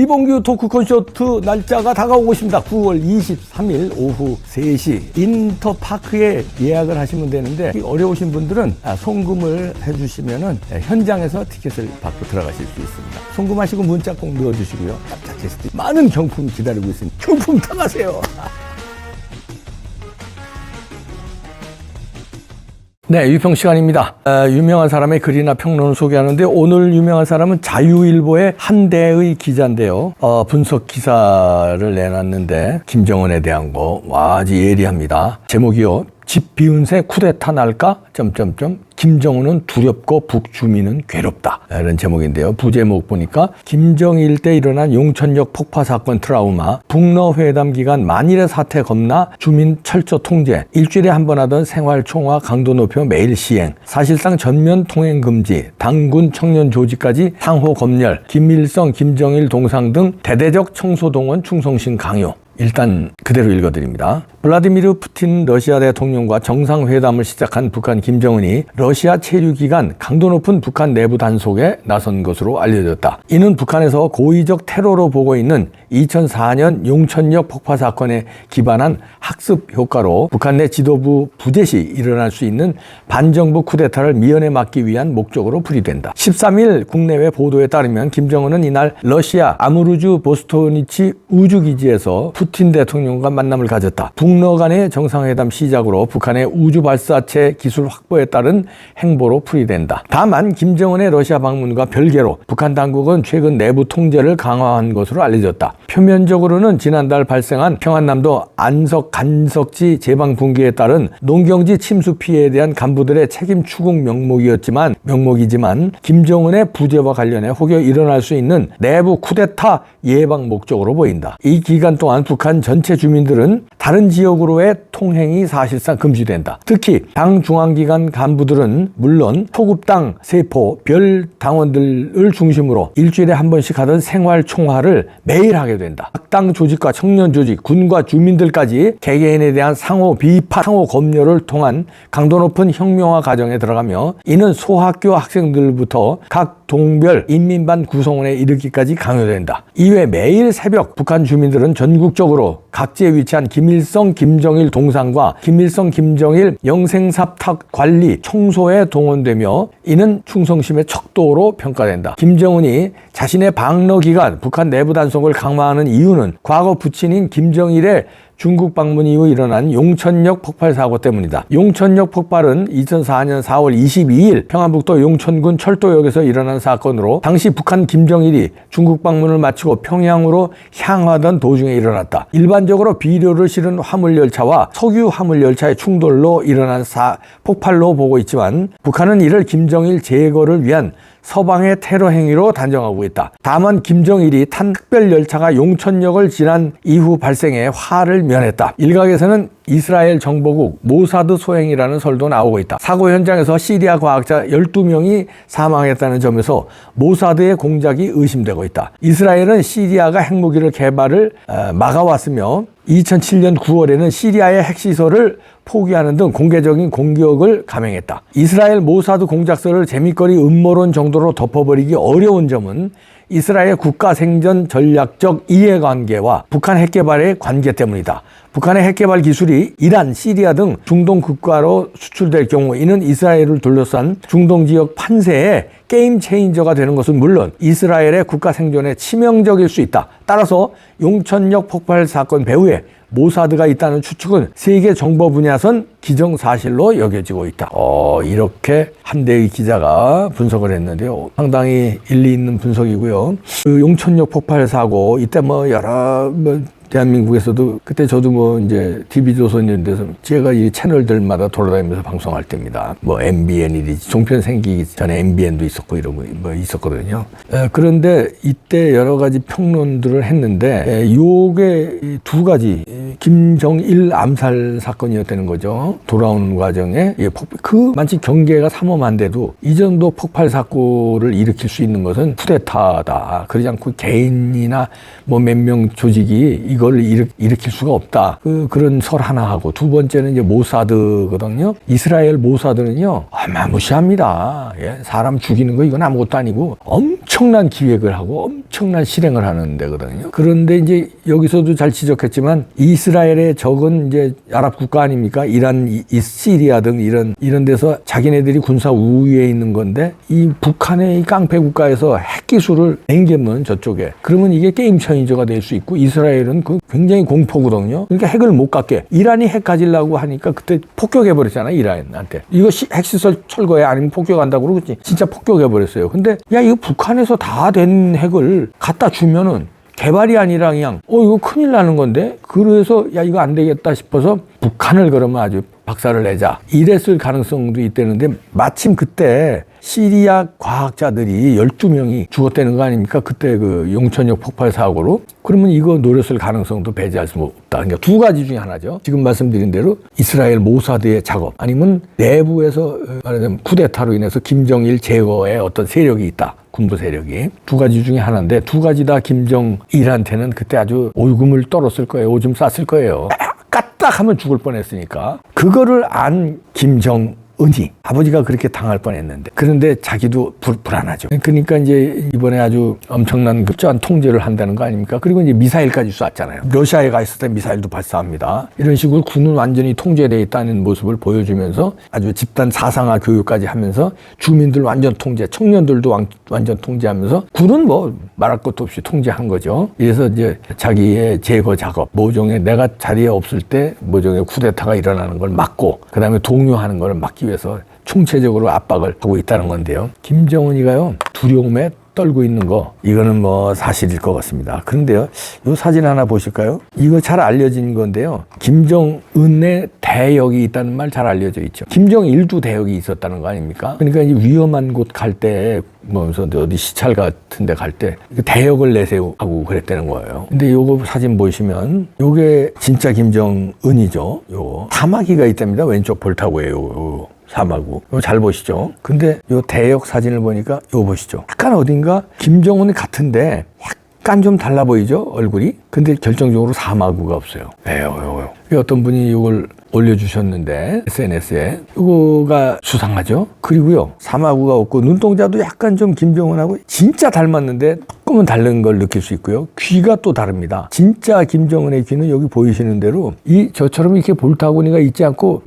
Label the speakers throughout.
Speaker 1: 이봉규 토크 콘서트 날짜가 다가오고 있습니다. 9월 23일 오후 3시 인터파크에 예약을 하시면 되는데 어려우신 분들은 송금을 해주시면은 현장에서 티켓을 받고 들어가실 수 있습니다. 송금하시고 문자 꼭 넣어주시고요. 깜짝 게스트 많은 경품 기다리고 있습니다. 경품 타가세요. 네, 유평 시간입니다. 유명한 사람의 글이나 평론을 소개하는데 오늘 유명한 사람은 자유일보의 한대의 기자인데요. 분석 기사를 내놨는데 김정은에 대한 거 아주 예리합니다. 제목이요. 집 비운 새 쿠데타 날까? 김정은은 두렵고 북주민은 괴롭다. 이런 제목인데요. 부제목 보니까 김정일 때 일어난 용천역 폭파 사건 트라우마, 북러 회담 기간 만일의 사태 겁나 주민 철저 통제, 일주일에 한 번 하던 생활 총화 강도 높여 매일 시행, 사실상 전면 통행 금지, 당군 청년 조직까지 상호 검열, 김일성, 김정일 동상 등 대대적 청소동원 충성심 강요. 일단 그대로 읽어드립니다. 블라디미르 푸틴 러시아 대통령과 정상회담을 시작한 북한 김정은이 러시아 체류 기간 강도 높은 북한 내부 단속에 나선 것으로 알려졌다. 이는 북한에서 고의적 테러로 보고 있는 2004년 용천역 폭파 사건에 기반한 학습 효과로 북한 내 지도부 부재 시 일어날 수 있는 반정부 쿠데타를 미연에 막기 위한 목적으로 풀이된다. 13일 국내외 보도에 따르면 김정은은 이날 러시아 아무르주 보스토니치 우주기지에서 푸틴 대통령과 만남을 가졌다. 북러 간의 정상회담 시작으로 북한의 우주 발사체 기술 확보에 따른 행보로 풀이된다. 다만 김정은의 러시아 방문과 별개로 북한 당국은 최근 내부 통제를 강화한 것으로 알려졌다. 표면적으로는 지난달 발생한 평안남도 안석 간석지 제방 붕괴에 따른 농경지 침수 피해에 대한 간부들의 책임 추궁 명목이지만 김정은의 부재와 관련해 혹여 일어날 수 있는 내부 쿠데타 예방 목적으로 보인다. 이 기간 동안 북한 전체 주민들은 다른 지역으로의 통행이 사실상 금지된다. 특히 당 중앙기관 간부들은 물론 소급당, 세포, 별 당원들을 중심으로 일주일에 한 번씩 하던 생활 총화를 매일 하게 된다. 각 당 조직과 청년 조직, 군과 주민들까지 개개인에 대한 상호 비판, 상호 검열을 통한 강도 높은 혁명화 과정에 들어가며 이는 소학교 학생들부터 각 동별 인민반 구성원에 이르기까지 강요된다. 이외 매일 새벽 북한 주민들은 전국적으로 각지에 위치한 김일성, 김정일 동상과 김일성, 김정일 영생삽탁 관리 청소에 동원되며 이는 충성심의 척도로 평가된다. 김정은이 자신의 방러 기간 북한 내부 단속을 강화하는 이유는 과거 부친인 김정일의 중국 방문 이후 일어난 용천역 폭발 사고 때문이다. 용천역 폭발은 2004년 4월 22일 평안북도 용천군 철도역에서 일어난 사건으로 당시 북한 김정일이 중국 방문을 마치고 평양으로 향하던 도중에 일어났다. 일반적으로 비료를 실은 화물열차와 석유 화물열차의 충돌로 일어난 폭발로 보고 있지만 북한은 이를 김정일 제거를 위한 서방의 테러 행위로 단정하고 있다. 다만 김정일이 탄 특별열차가 용천역을 지난 이후 발생해 화를 면했다. 일각에서는 이스라엘 정보국 모사드 소행이라는 설도 나오고 있다. 사고 현장에서 시리아 과학자 12명이 사망했다는 점에서 모사드의 공작이 의심되고 있다. 이스라엘은 시리아가 핵무기를 개발을 막아왔으며 2007년 9월에는 시리아의 핵시설을 포기하는 등 공개적인 공격을 감행했다. 이스라엘 모사드 공작설을 재미거리 음모론 정도로 덮어버리기 어려운 점은 이스라엘 국가 생존 전략적 이해관계와 북한 핵개발의 관계 때문이다. 북한의 핵개발 기술이 이란, 시리아 등 중동 국가로 수출될 경우 이는 이스라엘을 둘러싼 중동 지역 판세에 게임 체인저가 되는 것은 물론 이스라엘의 국가 생존에 치명적일 수 있다. 따라서 용천역 폭발 사건 배후에 모사드가 있다는 추측은 세계 정보 분야선 기정사실로 여겨지고 있다. 이렇게 한대의 기자가 분석을 했는데요. 상당히 일리 있는 분석이고요. 그 용천역 폭발 사고 이때 여러 대한민국에서도 그때 저도 이제 TV조선 이런 데서 제가 이 채널들마다 돌아다니면서 방송할 때입니다. MBN이지 종편 생기기 전에 MBN도 있었고 이런 거 있었거든요. 그런데 이때 여러 가지 평론들을 했는데 요게 두 가지 김정일 암살 사건이었다는 거죠. 돌아오는 과정에 마치 경계가 삼엄한데도 이 정도 폭발 사고를 일으킬 수 있는 것은 쿠데타다. 그러지 않고 개인이나 몇 명 조직이 이걸 일으킬 수가 없다. 그런 설 하나 하고 두 번째는 이제 모사드거든요. 이스라엘 모사드는요 어마무시합니다. 사람 죽이는 거 이건 아무것도 아니고 엄청난 기획을 하고 엄청난 실행을 하는 데거든요. 그런데 이제 여기서도 잘 지적했지만 이스라엘의 적은 이제 아랍 국가 아닙니까? 이란, 시리아 등 이런 데서 자기네들이 군사 우위에 있는 건데 이 북한의 이 깡패 국가에서 핵 기술을 맹기면 저쪽에 그러면 이게 게임 체인저가 될 수 있고 이스라엘은 그 굉장히 공포거든요. 그러니까 핵을 못 갖게 이란이 핵 가지려고 하니까 그때 폭격해버렸잖아요. 이란한테 이거 핵시설 철거해 아니면 폭격한다고 그러겠지. 진짜 폭격해버렸어요. 근데 야 이거 북한에서 다 된 핵을 갖다 주면은 개발이 아니라 그냥 이거 큰일 나는 건데 그래서 야 이거 안 되겠다 싶어서 북한을 그러면 아주 박살을 내자 이랬을 가능성도 있다는데 마침 그때 시리아 과학자들이 12명이 죽었다는 거 아닙니까? 그때 그 용천역 폭발 사고로. 그러면 이거 노렸을 가능성도 배제할 수 없다. 그러니까 두 가지 중에 하나죠. 지금 말씀드린 대로 이스라엘 모사드의 작업 아니면 내부에서 말하자면 쿠데타로 인해서 김정일 제거에 어떤 세력이 있다. 군부 세력이. 두 가지 중에 하나인데 두 가지 다 김정일한테는 그때 아주 오금을 떨었을 거예요. 오줌 쌌을 거예요. 까딱 하면 죽을 뻔했으니까. 그거를 안 김정은이 아버지가 그렇게 당할 뻔했는데 그런데 자기도 불안하죠. 그러니까 이제 이번에 아주 엄청난 급조한 통제를 한다는 거 아닙니까? 그리고 이제 미사일까지 쐈잖아요. 러시아에 가 있을 때 미사일도 발사합니다. 이런 식으로 군은 완전히 통제되어 있다는 모습을 보여주면서 아주 집단 사상화 교육까지 하면서 주민들 완전 통제, 청년들도 완전 통제하면서 군은 뭐 말할 것도 없이 통제한 거죠. 그래서 이제 자기의 제거 작업, 모종의 내가 자리에 없을 때 모종의 쿠데타가 일어나는 걸 막고 그다음에 동요하는 걸 막기 위해서 총체적으로 압박을 하고 있다는 건데요. 김정은이가요 두려움에 떨고 있는 거 이거는 뭐 사실일 것 같습니다. 그런데요 이 사진 하나 보실까요? 이거 잘 알려진 건데요. 김정은의 대역이 있다는 말 잘 알려져 있죠. 김정일도 대역이 있었다는 거 아닙니까? 그러니까 이제 위험한 곳 갈 때 뭐면서 어디 시찰 같은 데 갈 때 대역을 내세우고 그랬다는 거예요. 근데 요거 사진 보시면 요게 진짜 김정은이죠. 요거 사마귀가 있답니다. 왼쪽 볼타고에 요 사마구. 이거 잘 보시죠. 근데 요 대역 사진을 보니까 이거 보시죠. 약간 어딘가 김정은이 같은데 약간 좀 달라 보이죠? 얼굴이. 근데 결정적으로 사마구가 없어요. 왜요? 어떤 분이 이걸 올려주셨는데 SNS에 이거가 수상하죠. 그리고요 사마구가 없고 눈동자도 약간 좀 김정은하고 진짜 닮았는데 조금은 다른 걸 느낄 수 있고요. 귀가 또 다릅니다. 진짜 김정은의 귀는 여기 보이시는 대로 저처럼 이렇게 볼타고니가 있지 않고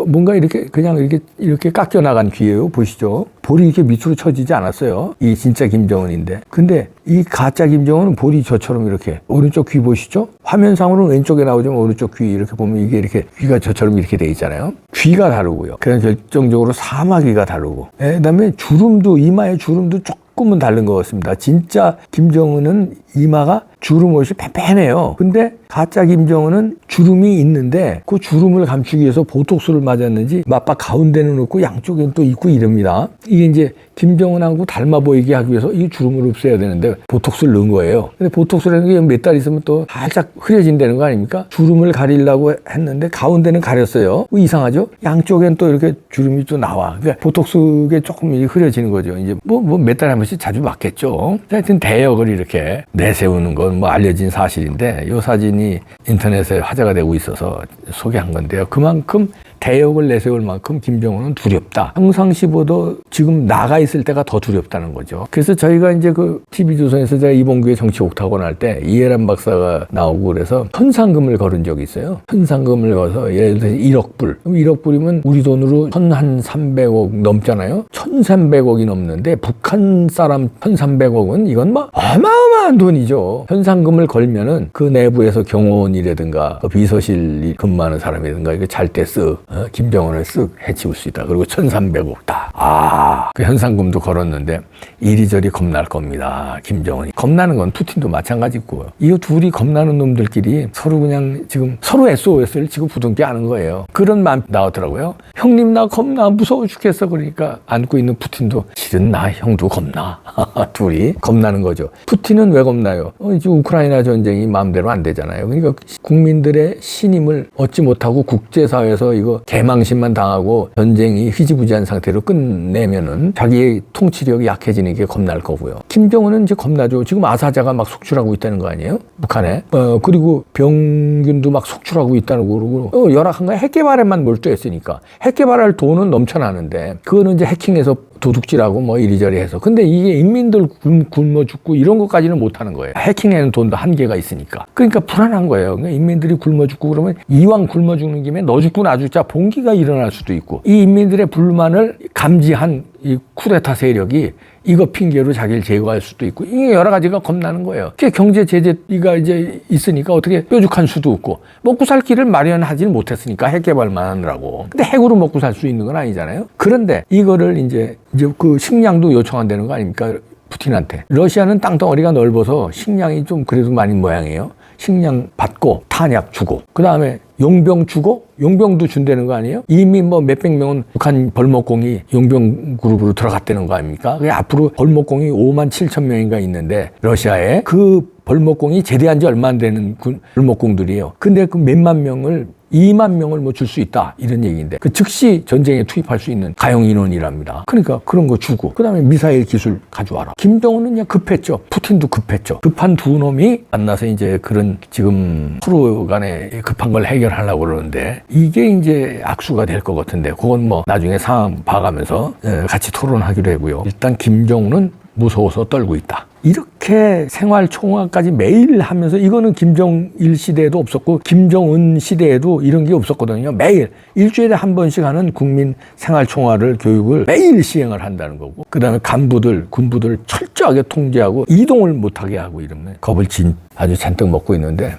Speaker 1: 뭔가 이렇게 그냥 이렇게 깎여 나간 귀예요. 보시죠. 볼이 이렇게 밑으로 쳐지지 않았어요. 이 진짜 김정은인데. 근데 이 가짜 김정은은 볼이 저처럼 이렇게 오른쪽 귀 보시죠? 화면상으로는 왼쪽에 나오지만 오른쪽 귀 이렇게 보면 이게 이렇게 귀가 저처럼 이렇게 돼 있잖아요. 귀가 다르고요. 그냥 결정적으로 사마귀가 다르고. 그다음에 주름도 이마의 주름도 조금은 다른 것 같습니다. 진짜 김정은은 이마가 주름 없이 팽팽해요. 근데 가짜 김정은은 주름이 있는데 그 주름을 감추기 위해서 보톡스를 맞았는지 맞박 가운데는 없고 양쪽에는 또 있고 이럽니다. 이게 이제 김정은하고 닮아 보이게 하기 위해서 이 주름을 없애야 되는데 보톡스를 넣은 거예요. 근데 보톡스라는 게 몇 달 있으면 또 살짝 흐려진다는 거 아닙니까? 주름을 가리려고 했는데 가운데는 가렸어요. 이상하죠? 양쪽엔 또 이렇게 주름이 또 나와. 그러니까 보톡스가 조금 흐려지는 거죠. 이제 뭐 몇 달에 한 번씩 자주 맞겠죠. 하여튼 대역을 이렇게 내세우는 건 뭐 알려진 사실인데 이 사진이 인터넷에 화제가 되고 있어서 소개한 건데요. 그만큼 대역을 내세울 만큼 김정은은 두렵다. 평상시보다 지금 나가 있을 때가 더 두렵다는 거죠. 그래서 저희가 이제 그 TV조선에서 제가 이봉규의 정치 옥타곤 할 때 이해란 박사가 나오고 그래서 현상금을 걸은 적이 있어요. 현상금을 걸어서 예를 들어서 1억 불. 그럼 1억 불이면 우리 돈으로 1,300억 넘잖아요. 1,300억이 넘는데 북한 사람 1,300억은 이건 뭐 어마어마한 돈이죠. 현상금을 걸면은 그 내부에서 경호원이라든가 비서실 근무하는 사람이라든가 이거 잘 때 김정은을 쓱 해치울 수 있다. 그리고 1,300억 다. 그 현상금도 걸었는데 이리저리 겁날 겁니다. 김정은이. 겁나는 건 푸틴도 마찬가지고. 이 둘이 겁나는 놈들끼리 서로 그냥 지금 서로 SOS를 지금 부둥켜 안은 거예요. 그런 마음 나오더라고요. 형님 나 겁나 무서워 죽겠어. 그러니까 안고 있는 푸틴도 실은 나 형도 겁나. 둘이 겁나는 거죠. 푸틴은 왜 겁나요? 지금 우크라이나 전쟁이 마음대로 안 되잖아요. 그러니까 국민들의 신임을 얻지 못하고 국제사회에서 이거 개망신만 당하고 전쟁이 희지부지한 상태로 끝내면은 자기의 통치력이 약해지는 게 겁날 거고요. 김정은은 이제 겁나죠. 지금 아사자가 막 속출하고 있다는 거 아니에요? 북한에. 그리고 병균도 막 속출하고 있다는 거 그러고 열악한 거야. 핵 개발에만 몰두했으니까. 핵 개발할 돈은 넘쳐나는데 그거는 이제 해킹해서 도둑질하고 뭐 이리저리 해서. 근데 이게 인민들 굶어 죽고 이런 것까지는 못 하는 거예요. 해킹에는 돈도 한계가 있으니까. 그러니까 불안한 거예요. 그러니까 인민들이 굶어 죽고 그러면 이왕 굶어 죽는 김에 너 죽고 나 죽자 봉기가 일어날 수도 있고, 이 인민들의 불만을 감지한 이 쿠데타 세력이 이거 핑계로 자기를 제거할 수도 있고, 이게 여러 가지가 겁나는 거예요. 경제 제재가 이제 있으니까 어떻게 뾰족한 수도 없고, 먹고 살 길을 마련하지는 못했으니까 핵 개발만 하느라고. 근데 핵으로 먹고 살 수 있는 건 아니잖아요. 그런데 이거를 이제 그 식량도 요청한다는 거 아닙니까? 푸틴한테. 러시아는 땅덩어리가 넓어서 식량이 좀 그래도 많은 모양이에요. 식량 받고 탄약 주고, 그 다음에 용병 주고, 용병도 준다는 거 아니에요? 이미 뭐 몇백 명은 북한 벌목공이 용병 그룹으로 들어갔다는 거 아닙니까? 앞으로 벌목공이 5만 7천 명인가 있는데, 러시아에 그 벌목공이 제대한 지 얼마 안 되는 벌목공들이에요. 근데 그 몇만 명을 2만 명을 뭐 줄 수 있다 이런 얘기인데, 그 즉시 전쟁에 투입할 수 있는 가용 인원이랍니다. 그러니까 그런 거 주고, 그다음에 미사일 기술 가져와라. 김정은은 그냥 급했죠. 푸틴도 급했죠. 급한 두 놈이 만나서 이제 그런 지금 서로 간에 급한 걸 해결하려고 그러는데, 이게 이제 악수가 될 것 같은데, 그건 뭐 나중에 상황 봐가면서 같이 토론하기로 하고요. 일단 김정은은 무서워서 떨고 있다. 이렇게 생활 총화까지 매일 하면서, 이거는 김정일 시대에도 없었고 김정은 시대에도 이런 게 없었거든요. 매일 일주일에 한 번씩 하는 국민 생활 총화를 교육을 매일 시행을 한다는 거고, 그다음에 간부들 군부들 철저하게 통제하고 이동을 못하게 하고, 이러면 겁을 아주 잔뜩 먹고 있는데,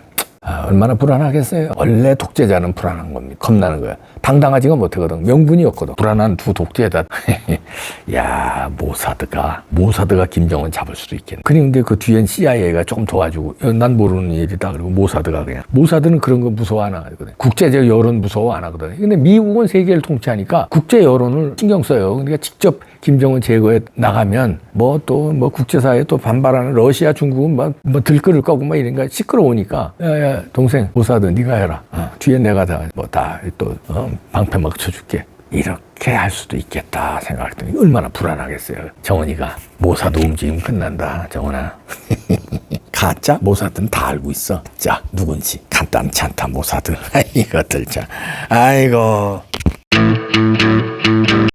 Speaker 1: 얼마나 불안하겠어요. 원래 독재자는 불안한 겁니다. 겁나는 거야. 당당하지가 못하거든. 명분이 없거든. 불안한 두 독재자. 야, 모사드가 김정은 잡을 수도 있겠네. 그런데 그 뒤엔 CIA가 조금 도와주고, 난 모르는 일이다. 그리고 모사드가 그냥. 모사드는 그런 거 무서워 안 하거든. 국제적 여론 무서워 안 하거든. 근데 미국은 세계를 통치하니까 국제 여론을 신경 써요. 그러니까 직접 김정은 제거에 나가면 뭐 국제사회에 또 반발하는 러시아, 중국은 뭐 들끓을 거고 막 이런가 시끄러우니까, 야, 동생 모사드 네가 해라. 뒤에 내가 또 방패 막 쳐줄게. 이렇게 할 수도 있겠다 생각했더니 얼마나 불안하겠어요. 정은이가 모사드 움직임 끝난다. 정은아. 가짜? 모사드는 다 알고 있어. 자, 누군지. 간단치 않다 모사드. 이것들 자. 아이고.